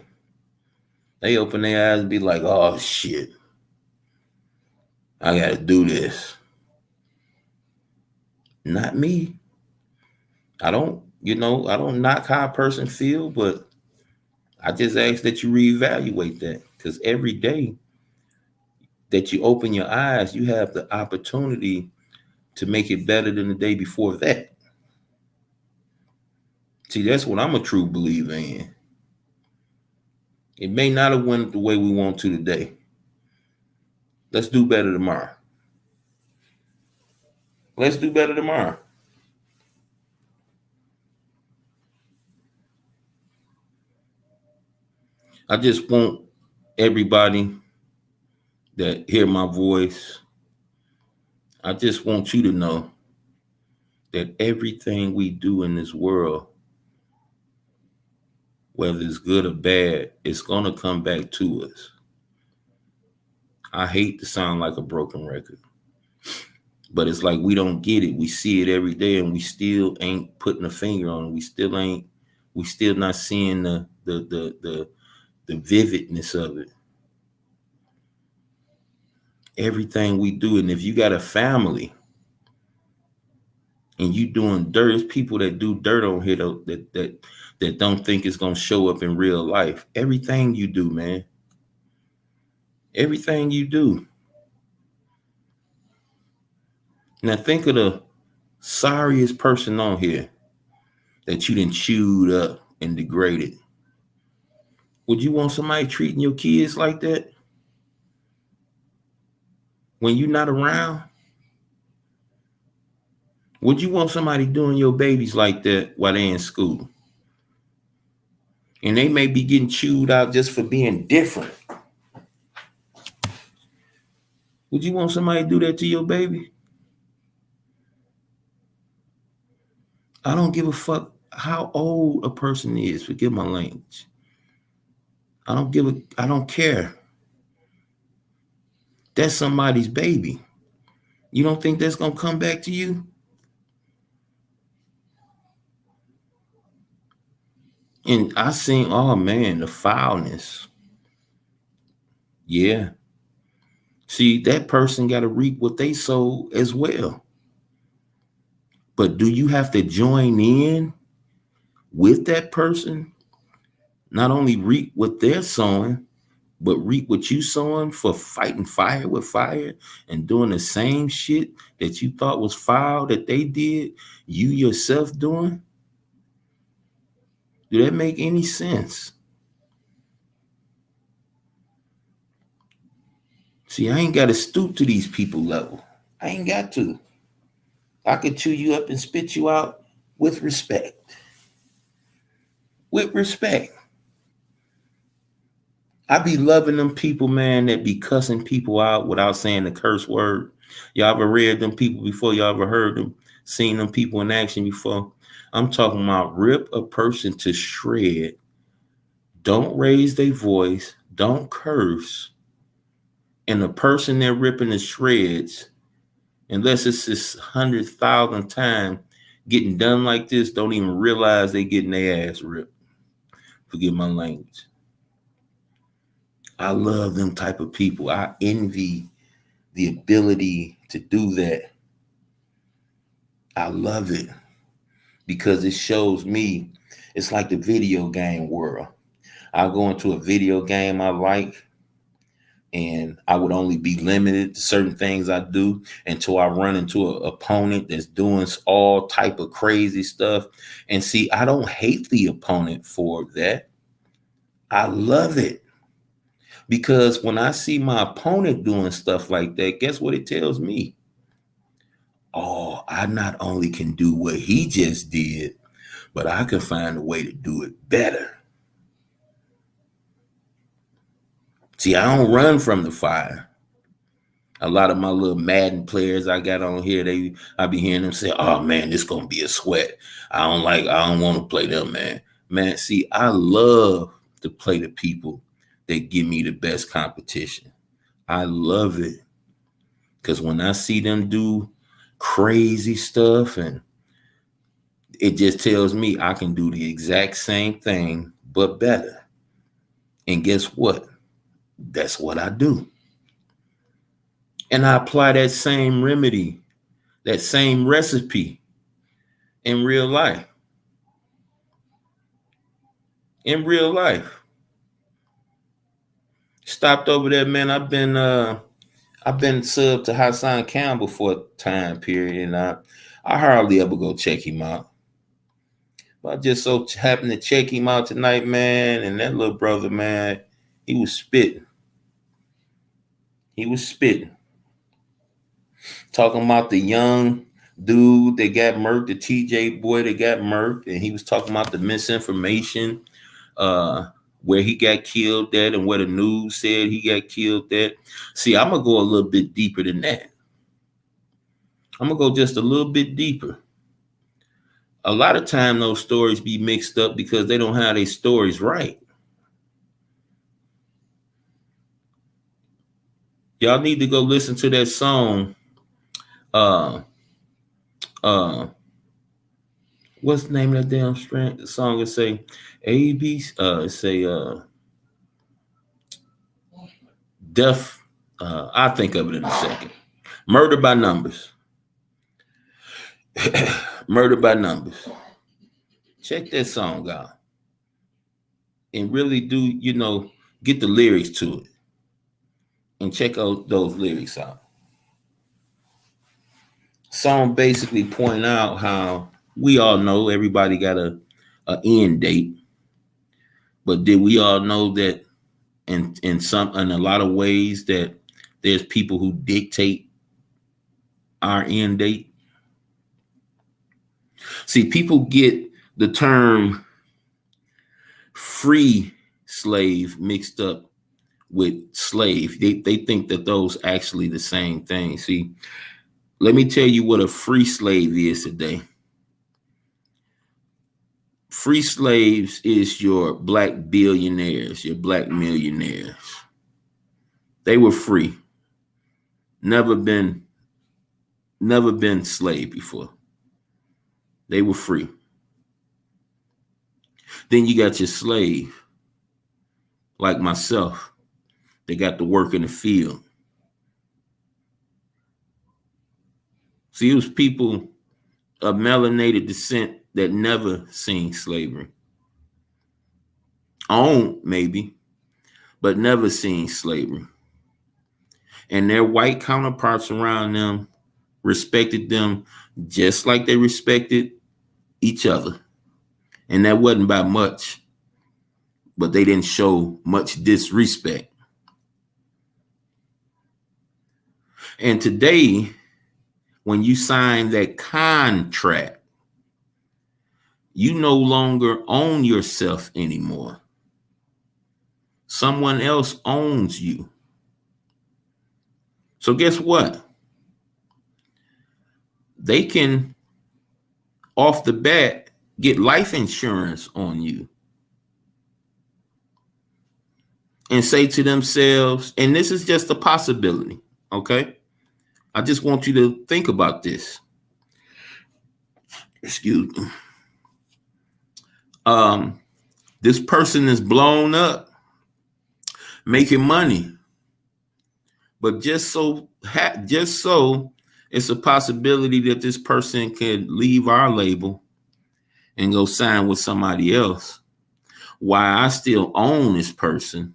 They open their eyes and be like, oh, shit, I got to do this. Not me. I don't knock how a person feel, but I just ask that you reevaluate that, because every day that you open your eyes, you have the opportunity to make it better than the day before that. See, that's what I'm a true believer in. It may not have went the way we want to today. Let's do better tomorrow. Let's do better tomorrow. I just want everybody that hear my voice, I just want you to know that everything we do in this world, whether it's good or bad, it's going to come back to us. I hate to sound like a broken record, but it's like we don't get it. We see it every day and we still ain't putting a finger on it. We still not seeing the vividness of it. Everything we do, and if you got a family and you doing dirt, there's people that do dirt on here that don't think it's gonna show up in real life. Everything you do, man. Everything you do. Now think of the sorriest person on here that you done chewed up and degraded. Would you want somebody treating your kids like that? when you're not around? Would you want somebody doing your babies like that while they're in school? And they may be getting chewed out just for being different. Would you want somebody to do that to your baby? I don't give a fuck how old a person is. Forgive my language. I don't care. That's somebody's baby. You don't think that's gonna come back to you? And I seen, oh man, the foulness. Yeah. See, that person got to reap what they sow as well. But do you have to join in with that person? Not only reap what they're sowing, but reap what you sowing for fighting fire with fire and doing the same shit that you thought was foul that they did, you yourself doing? Do that make any sense? See, I ain't got to stoop to these people level. I ain't got to. I could chew you up and spit you out with respect. With respect. I be loving them people, man, that be cussing people out without saying the curse word. Y'all ever read them people before? Y'all ever heard them, seen them people in action before? I'm talking about rip a person to shred. Don't raise their voice. Don't curse. And the person they're ripping to shreds, unless it's this 100,000th time getting done like this, don't even realize they getting their ass ripped. Forgive my language. I love them type of people. I envy the ability to do that. I love it because it shows me it's like the video game world. I go into a video game I like, and I would only be limited to certain things I do until I run into an opponent that's doing all type of crazy stuff. And see, I don't hate the opponent for that. I love it. Because when I see my opponent doing stuff like that, guess what it tells me? Oh, I not only can do what he just did, but I can find a way to do it better. See, I don't run from the fire. A lot of my little Madden players I got on here, I be hearing them say, oh man, this gonna be a sweat. I don't want to play them, man. Man, see, I love to play the people that give me the best competition. I love it. Because when I see them do crazy stuff, and it just tells me I can do the exact same thing, but better. And guess what? That's what I do. And I apply that same remedy, that same recipe in real life. In real life. Stopped over there, man. I've been subbed to Hassan Campbell for a time period, and I hardly ever go check him out. But I just so happened to check him out tonight, man, and that little brother, man, he was spitting. He was spitting. Talking about the young dude that got murked, the TJ boy that got murked, and he was talking about the misinformation, where he got killed at and where the news said he got killed at. See, I'm going to go a little bit deeper than that. I'm going to go just a little bit deeper. A lot of time those stories be mixed up because they don't have their stories right. Y'all need to go listen to that song. What's the name of that damn song? It say Death. I'll think of it in a second. Murder by Numbers. Murder by Numbers. Check that song out. And really do, get the lyrics to it. And check out those lyrics out. Song basically point out how we all know everybody got a end date. But did we all know that in a lot of ways that there's people who dictate our end date. See, people get the term free slave mixed up with slave. They think that those actually the same thing. See, let me tell you what a free slave is today. Free slaves is your black billionaires, your black millionaires. They were free. Never been slave before. They were free. Then you got your slave, like myself. They got to work in the field. See, it was people of melanated descent that never seen slavery. Owned, maybe, but never seen slavery. And their white counterparts around them respected them just like they respected each other. And that wasn't by much, but they didn't show much disrespect. And today, when you sign that contract, you no longer own yourself anymore. Someone else owns you. So guess what? They can, off the bat, get life insurance on you and say to themselves, and this is just a possibility, okay? I just want you to think about this. Excuse me. This person is blown up, making money, but just so it's a possibility that this person could leave our label and go sign with somebody else. While I still own this person,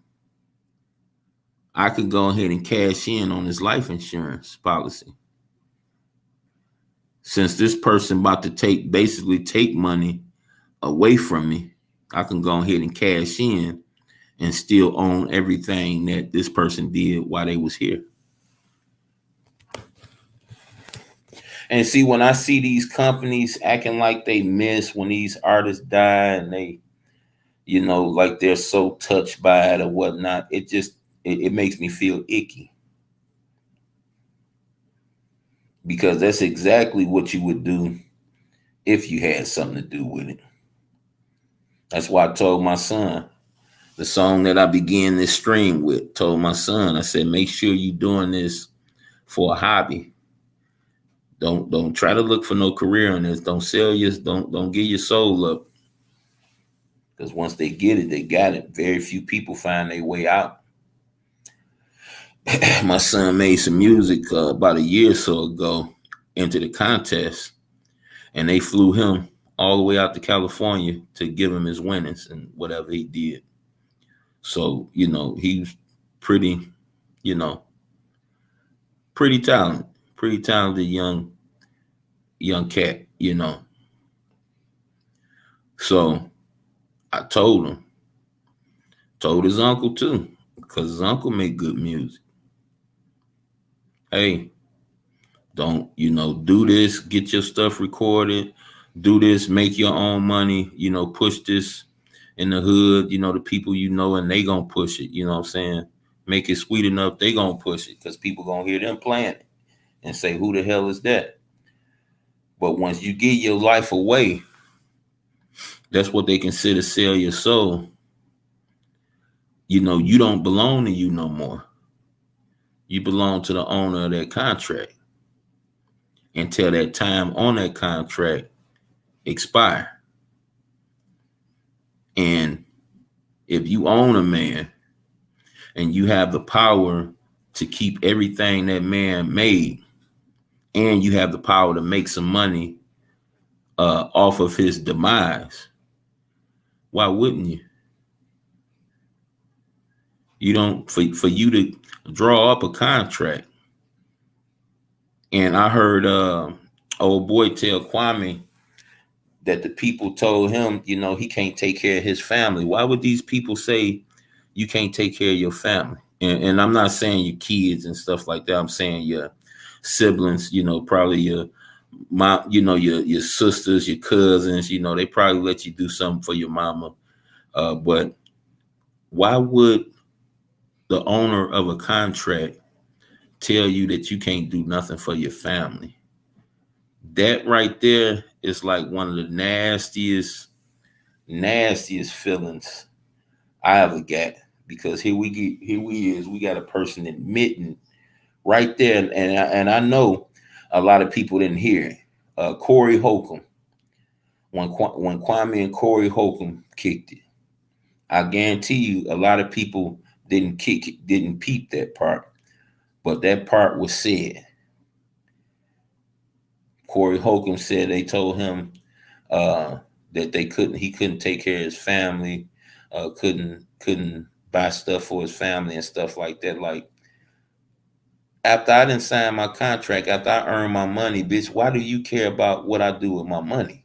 I could go ahead and cash in on his life insurance policy. Since this person about to basically take money away from me, I can go ahead and cash in and still own everything that this person did while they was here. And see, when I see these companies acting like they miss when these artists die and they, like they're so touched by it or whatnot, it makes me feel icky. Because that's exactly what you would do if you had something to do with it. That's why I told my son, the song that I began this stream with, told my son, I said, make sure you're doing this for a hobby. Don't try to look for no career in this. Don't sell don't give your soul up. Because once they get it, they got it. Very few people find their way out. My son made some music about a year or so ago, entered the contest, and they flew him all the way out to California to give him his winnings and whatever he did. So, he's pretty talented young cat, So I told his uncle too, because his uncle made good music. Hey, don't, do this, get your stuff recorded, do this, make your own money, push this in the hood, the people and they gonna push it, what I'm saying? Make it sweet enough, they gonna push it because people gonna hear them playing it and say, who the hell is that? But once you give your life away, that's what they consider sell your soul. You don't belong to you no more. You belong to the owner of that contract until that time on that contract expire. And if you own a man and you have the power to keep everything that man made, and you have the power to make some money off of his demise, why wouldn't you? You don't, for you to draw up a contract. And I heard old boy tell Kwame that the people told him, he can't take care of his family. Why would these people say you can't take care of your family? And I'm not saying your kids and stuff like that. I'm saying your siblings, probably your mom, your sisters, your cousins, they probably let you do something for your mama. But why would the owner of a contract tell you that you can't do nothing for your family? That right there is like one of the nastiest feelings I ever got, because here we got a person admitting right there, and I know a lot of people didn't hear it. Corey Holcomb, when Kwame and Corey Holcomb kicked it, I guarantee you a lot of people didn't peep that part, but that part was said. Corey Holcomb said they told him that he couldn't take care of his family, couldn't buy stuff for his family and stuff like that. Like, after I didn't sign my contract, after I earned my money, bitch, why do you care about what I do with my money?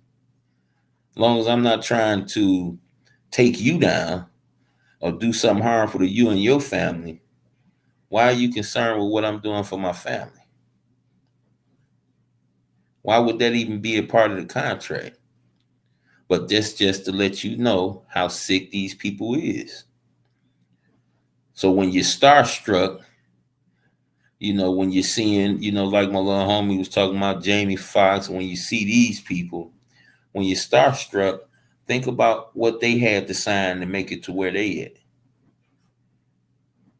As long as I'm not trying to take you down or do something harmful to you and your family, why are you concerned with what I'm doing for my family? Why would that even be a part of the contract? But that's just to let you know how sick these people is. So when you're starstruck, when you're seeing, like my little homie was talking about Jamie Foxx, when you see these people, when you're starstruck, think about what they had to sign to make it to where they at.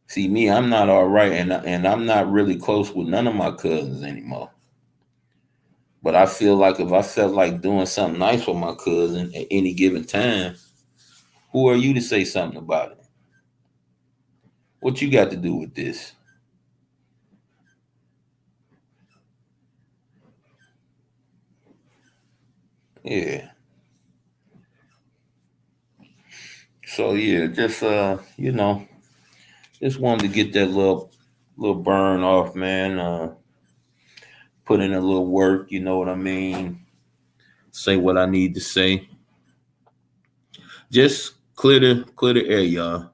See, me, I'm not all right, and I'm not really close with none of my cousins anymore. But I feel like if I felt like doing something nice for my cousin at any given time, who are you to say something about it? What you got to do with this? Yeah. So yeah, just just wanted to get that little burn off, man. Put in a little work, you know what I mean? Say what I need to say. Just clear the air, y'all.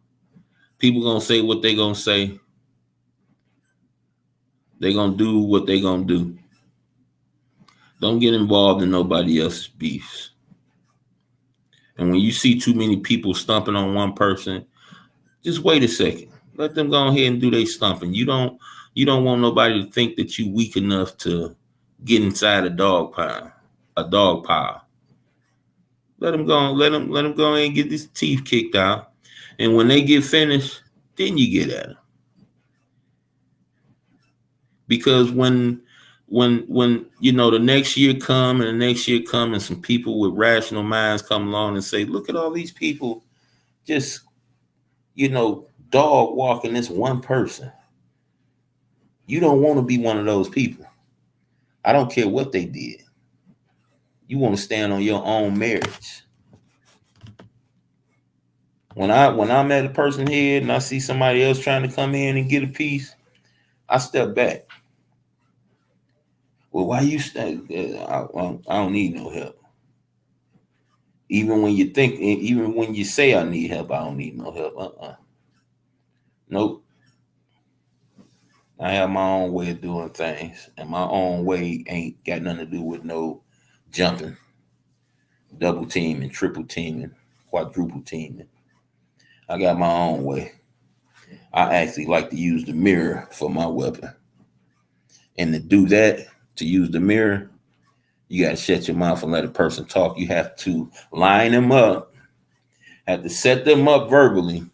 People gonna say what they gonna say. They gonna do what they gonna do. Don't get involved in nobody else's beefs. And when you see too many people stomping on one person, just wait a second. Let them go ahead and do their stomping. You don't want nobody to think that you weak enough to get inside a dog pile. Let them go. Let them go ahead and get these teeth kicked out. And when they get finished, then you get at them. Because when the next year come and some people with rational minds come along and say, look at all these people just dog walking this one person. You don't want to be one of those people. I don't care what they did. You want to stand on your own merits. When I'm at a person's head and I see somebody else trying to come in and get a piece, I step back. Well, why you stand? I don't need no help. Even when you say I need help, I don't need no help. Nope. I have my own way of doing things, and my own way ain't got nothing to do with no jumping, double teaming, triple teaming, quadruple teaming. I got my own way. I actually like to use the mirror for my weapon. And to do that, to use the mirror, you got to shut your mouth and let a person talk. You have to line them up, have to set them up verbally,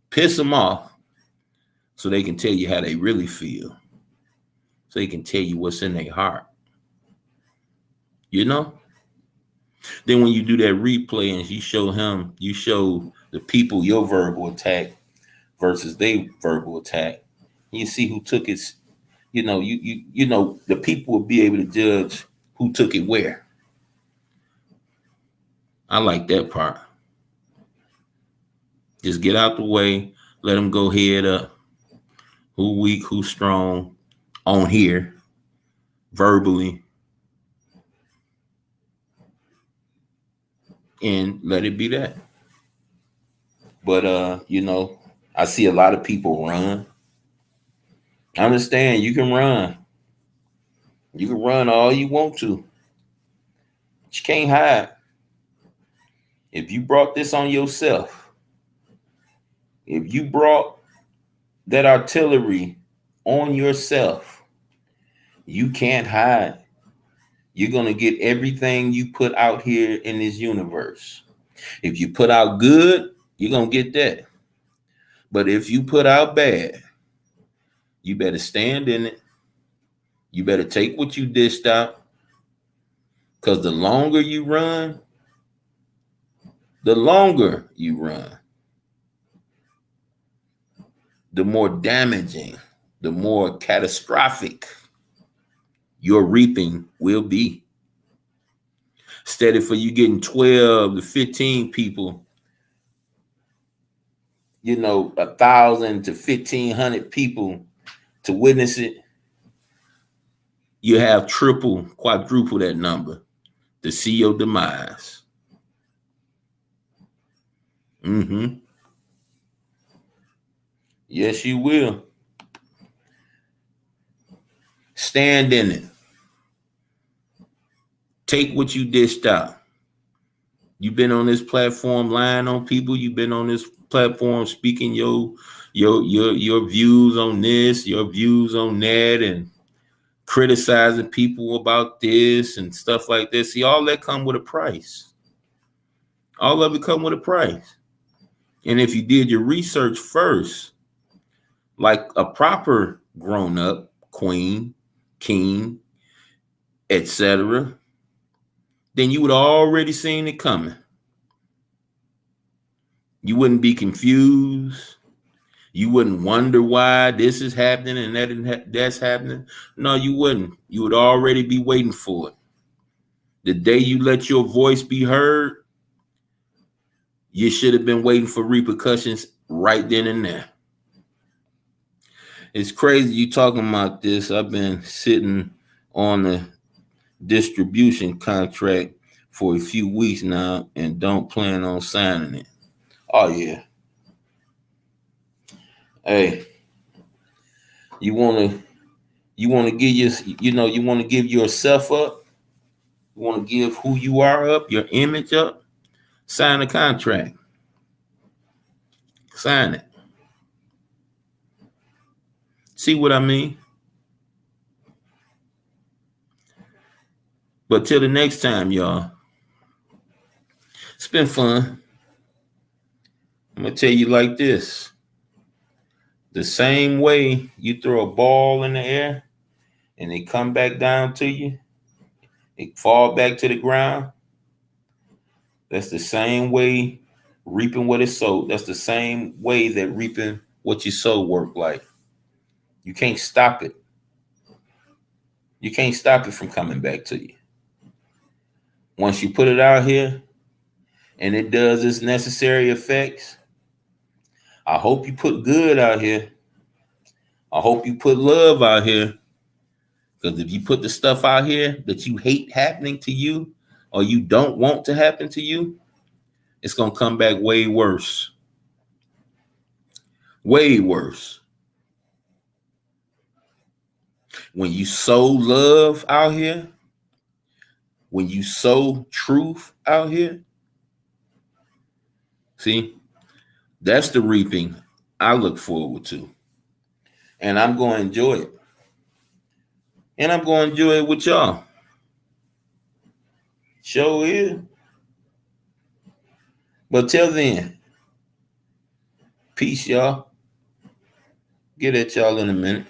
piss them off so they can tell you how they really feel. So they can tell you what's in their heart. Then when you do that replay and you show the people your verbal attack versus their verbal attack, you see who took it. The people will be able to judge who took it where. I like that part. Just get out the way, let them go head up. Who weak, who strong on here, verbally, and let it be that. But I see a lot of people run. I understand you can run. You can run all you want to. But you can't hide. If you brought this on yourself, if you brought that artillery on yourself, you can't hide. You're going to get everything you put out here in this universe. If you put out good, you're going to get that. But if you put out bad, you better stand in it. You better take what you dished out. Because the longer you run, the more damaging, the more catastrophic your reaping will be. Steady for you getting 12 to 15 people, 1,000 to 1,500 people to witness it. You have triple, quadruple that number to see your demise. Yes, you will. Stand in it. Take what you dished out. You've been on this platform lying on people. You've been on this platform speaking your views on this, your views on that, and criticizing people about this and stuff like this. See, all that come with a price. All of it come with a price. And if you did your research first, like a proper grown-up queen, king, etc., then you would have already seen it coming. You wouldn't be confused. You wouldn't wonder why this is happening and that's happening. No, you wouldn't. You would already be waiting for it. The day you let your voice be heard, you should have been waiting for repercussions right then and there. It's crazy you talking about this. I've been sitting on the distribution contract for a few weeks now and don't plan on signing it. Oh yeah. Hey, you want to give yourself up? You want to give who you are up, your image up? Sign a contract. Sign it. See what I mean? But till the next time, y'all, it's been fun. I'm going to tell you like this. The same way you throw a ball in the air and it come back down to you, it fall back to the ground. That's the same way reaping what is sowed. That's the same way that reaping what you sow work like. You can't stop it. You can't stop it from coming back to you. Once you put it out here and it does its necessary effects, I hope you put good out here. I hope you put love out here. Because if you put the stuff out here that you hate happening to you or you don't want to happen to you, it's going to come back way worse. Way worse. When you sow love out here, when you sow truth out here, see, that's the reaping I look forward to. And I'm going to enjoy it. And I'm going to enjoy it with y'all. Show is. But till then, peace, y'all. Get at y'all in a minute.